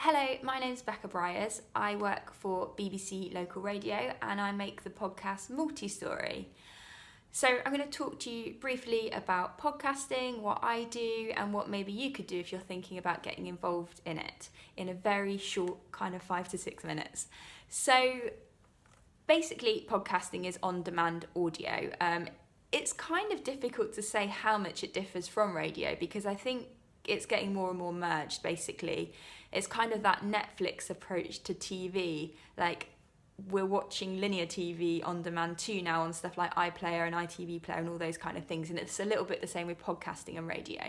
Hello, my name's Becca Bryers. I work for BBC Local Radio and I make the podcast Multistory. So I'm going to talk to you briefly about podcasting, what I do, and what maybe you could do if you're thinking about getting involved in it in a very short kind of 5 to 6 minutes. So basically, podcasting is on-demand audio. It's kind of difficult to say how much it differs from radio because I think it's getting more and more merged, basically. It's kind of that Netflix approach to TV. Like, we're watching linear TV on demand too now on stuff like iPlayer and ITV Player and all those kind of things. And it's a little bit the same with podcasting and radio.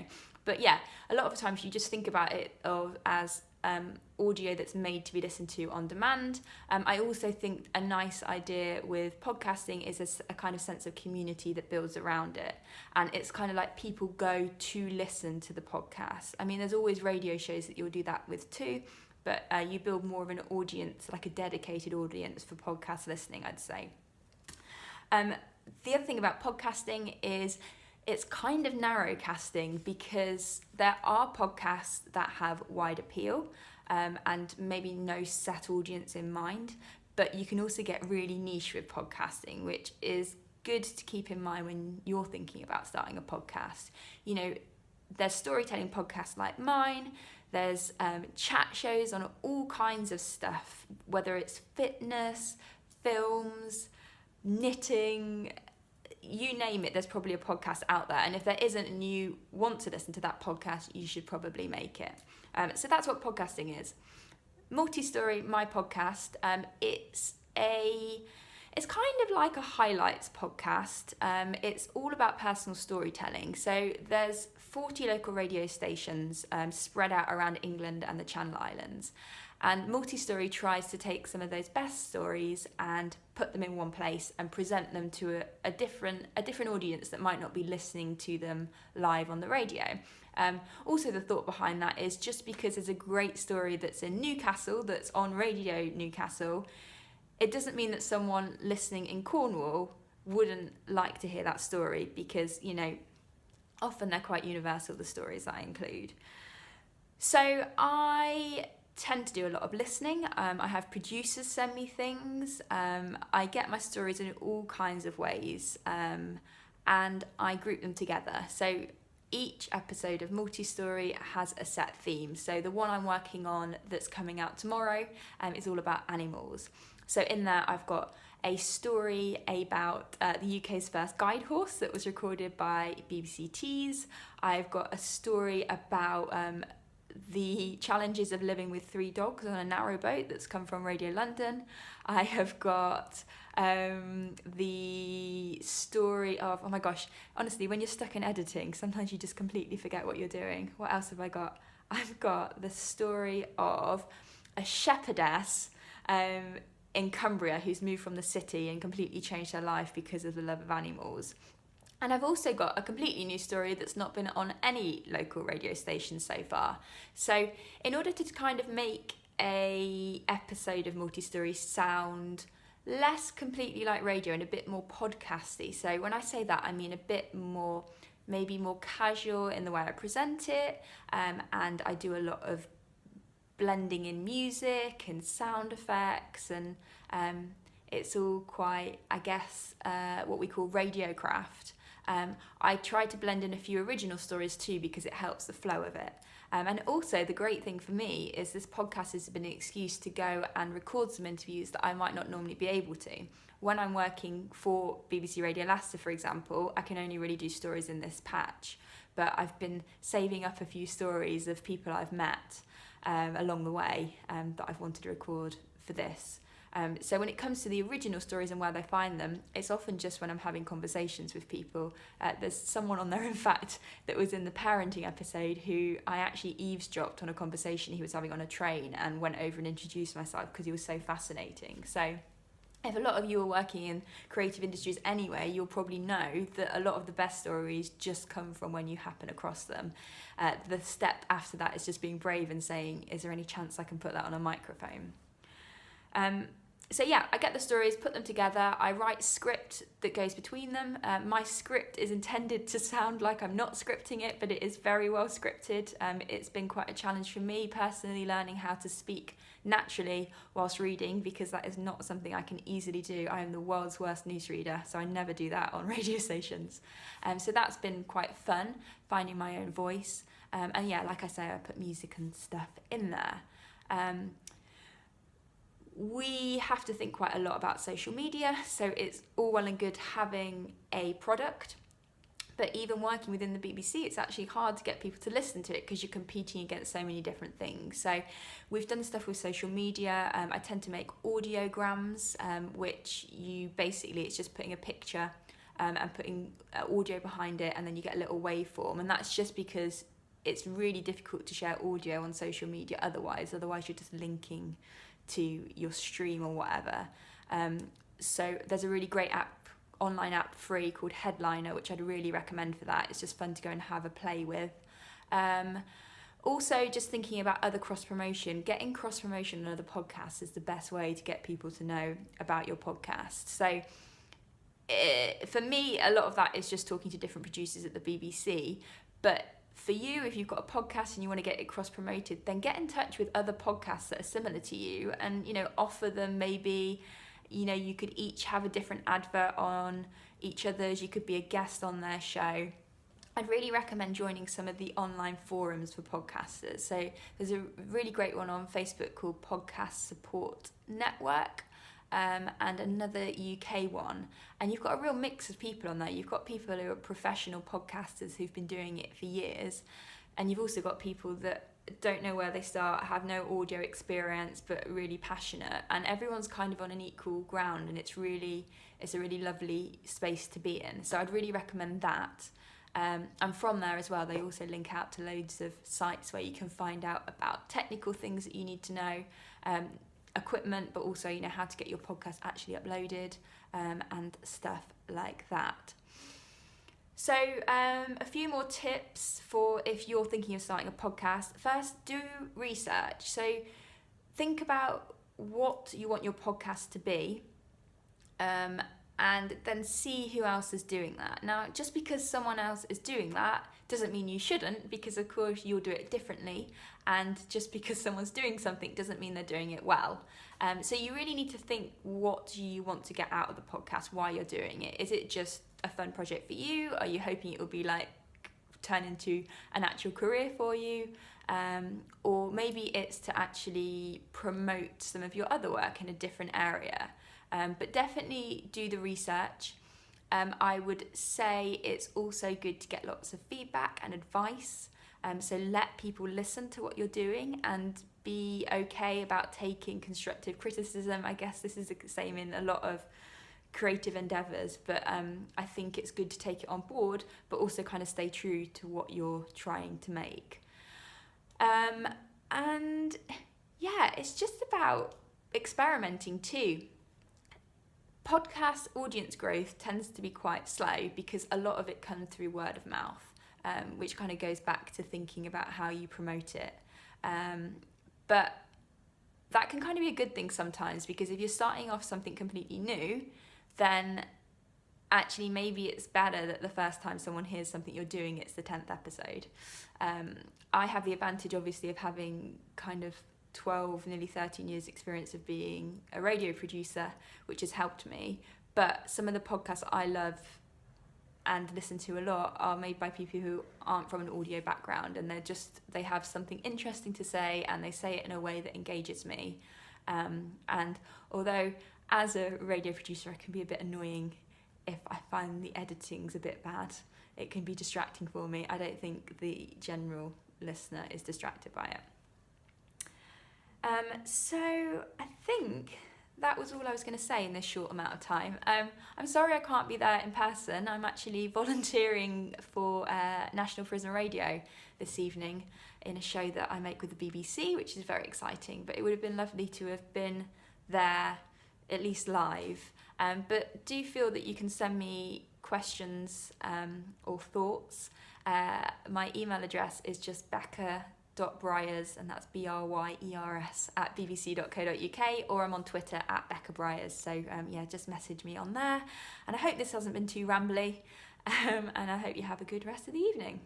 But yeah, a lot of the times you just think about it as audio that's made to be listened to on demand. I also think a nice idea with podcasting is a kind of sense of community that builds around it. And it's kind of like people go to listen to the podcast. I mean, there's always radio shows that you'll do that with too, but you build more of an audience, like a dedicated audience for podcast listening, I'd say. The other thing about podcasting is it's kind of narrow casting because there are podcasts that have wide appeal and maybe no set audience in mind, but you can also get really niche with podcasting, which is good to keep in mind when you're thinking about starting a podcast. You know, there's storytelling podcasts like mine, there's chat shows on all kinds of stuff, whether it's fitness, films, knitting, you name it, there's probably a podcast out there. And if there isn't and you want to listen to that podcast, you should probably make it. So that's what podcasting is. Multistory, my podcast, it's kind of like a highlights podcast. It's all about personal storytelling. So there's 40 local radio stations spread out around England and the Channel Islands. And Multistory tries to take some of those best stories and put them in one place and present them to a different audience that might not be listening to them live on the radio. Also, the thought behind that is just because there's a great story that's in Newcastle, that's on Radio Newcastle, it doesn't mean that someone listening in Cornwall wouldn't like to hear that story because, you know, often they're quite universal, the stories I include. So I tend to do a lot of listening. I have producers send me things. I get my stories in all kinds of ways and I group them together. So each episode of Multistory has a set theme. So the one I'm working on that's coming out tomorrow is all about animals. So in there I've got a story about the UK's first guide horse that was recorded by BBC Tees. I've got a story about the challenges of living with 3 dogs on a narrowboat that's come from Radio London. I have got the story of, oh my gosh, honestly, when you're stuck in editing, sometimes you just completely forget what you're doing. What else have I got? I've got the story of a shepherdess in Cumbria who's moved from the city and completely changed her life because of the love of animals. And I've also got a completely new story that's not been on any local radio station so far. So in order to kind of make a episode of Multistory sound less completely like radio and a bit more podcasty, so when I say that, I mean a bit more, maybe more casual in the way I present it, and I do a lot of blending in music and sound effects, and it's all quite, I guess, what we call radio craft. I try to blend in a few original stories too because it helps the flow of it. And also the great thing for me is this podcast has been an excuse to go and record some interviews that I might not normally be able to. When I'm working for BBC Radio Leicester, for example, I can only really do stories in this patch, but I've been saving up a few stories of people I've met along the way that I've wanted to record for this. So when it comes to the original stories and where they find them, it's often just when I'm having conversations with people. There's someone on there, in fact, that was in the parenting episode who I actually eavesdropped on a conversation he was having on a train and went over and introduced myself because he was so fascinating. So if a lot of you are working in creative industries anyway, you'll probably know that a lot of the best stories just come from when you happen across them. The step after that is just being brave and saying, is there any chance I can put that on a microphone? So yeah, I get the stories, put them together, I write script that goes between them. My script is intended to sound like I'm not scripting it, but it is very well scripted. It's been quite a challenge for me personally, learning how to speak naturally whilst reading, because that is not something I can easily do. I am the world's worst newsreader, so I never do that on radio stations. So that's been quite fun, finding my own voice. And yeah, like I say, I put music and stuff in there. We have to think quite a lot about social media, so it's all well and good having a product, but even working within the BBC, it's actually hard to get people to listen to it because you're competing against so many different things. So we've done stuff with social media. I tend to make audiograms, which it's just putting a picture and putting audio behind it, and then you get a little waveform, and that's just because it's really difficult to share audio on social media otherwise you're just linking to your stream or whatever. So there's a really great online app free called Headliner, which I'd really recommend for that. It's just fun to go and have a play with. Also, just thinking about other cross-promotion. Getting cross-promotion on other podcasts is the best way to get people to know about your podcast. So for me, a lot of that is just talking to different producers at the BBC, but for you, if you've got a podcast and you want to get it cross-promoted, then get in touch with other podcasts that are similar to you and, offer them maybe, you could each have a different advert on each other's. You could be a guest on their show. I'd really recommend joining some of the online forums for podcasters. So there's a really great one on Facebook called Podcast Support Network. And another UK one, and you've got a real mix of people on there. You've got people who are professional podcasters who've been doing it for years, and you've also got people that don't know where they start, have no audio experience but really passionate, and everyone's kind of on an equal ground, and it's a really lovely space to be in. So I'd really recommend that. And from there as well, they also link out to loads of sites where you can find out about technical things that you need to know, equipment, but also how to get your podcast actually uploaded, and stuff like that. So a few more tips for if you're thinking of starting a podcast. First, do research. So think about what you want your podcast to be, and then see who else is doing that. Now, just because someone else is doing that doesn't mean you shouldn't, because of course you'll do it differently, and just because someone's doing something doesn't mean they're doing it well. So you really need to think, what do you want to get out of the podcast, why you're doing it? Is it just a fun project for you? Are you hoping it will be turn into an actual career for you? Or maybe it's to actually promote some of your other work in a different area. But definitely do the research. I would say it's also good to get lots of feedback and advice. So let people listen to what you're doing and be okay about taking constructive criticism. I guess this is the same in a lot of creative endeavours, but I think it's good to take it on board, but also kind of stay true to what you're trying to make. And yeah, it's just about experimenting too. Podcast audience growth tends to be quite slow because a lot of it comes through word of mouth, which kind of goes back to thinking about how you promote it. But that can kind of be a good thing sometimes, because if you're starting off something completely new, then actually maybe it's better that the first time someone hears something you're doing, it's the 10th episode. I have the advantage, obviously, of having kind of 12, nearly 13 years experience of being a radio producer, which has helped me. But some of the podcasts I love and listen to a lot are made by people who aren't from an audio background, and they have something interesting to say, and they say it in a way that engages me. And although as a radio producer I can be a bit annoying if I find the editing's a bit bad, it can be distracting for me. I don't think the general listener is distracted by it. So I think that was all I was going to say in this short amount of time. I'm sorry I can't be there in person. I'm actually volunteering for National Prison Radio this evening in a show that I make with the BBC, which is very exciting. But it would have been lovely to have been there, at least live. But do feel that you can send me questions or thoughts. My email address is just Becca becca.bryers, and that's BRYERS @bbc.co.uk, or I'm on Twitter @Becca Bryers. So just message me on there. And I hope this hasn't been too rambly, and I hope you have a good rest of the evening.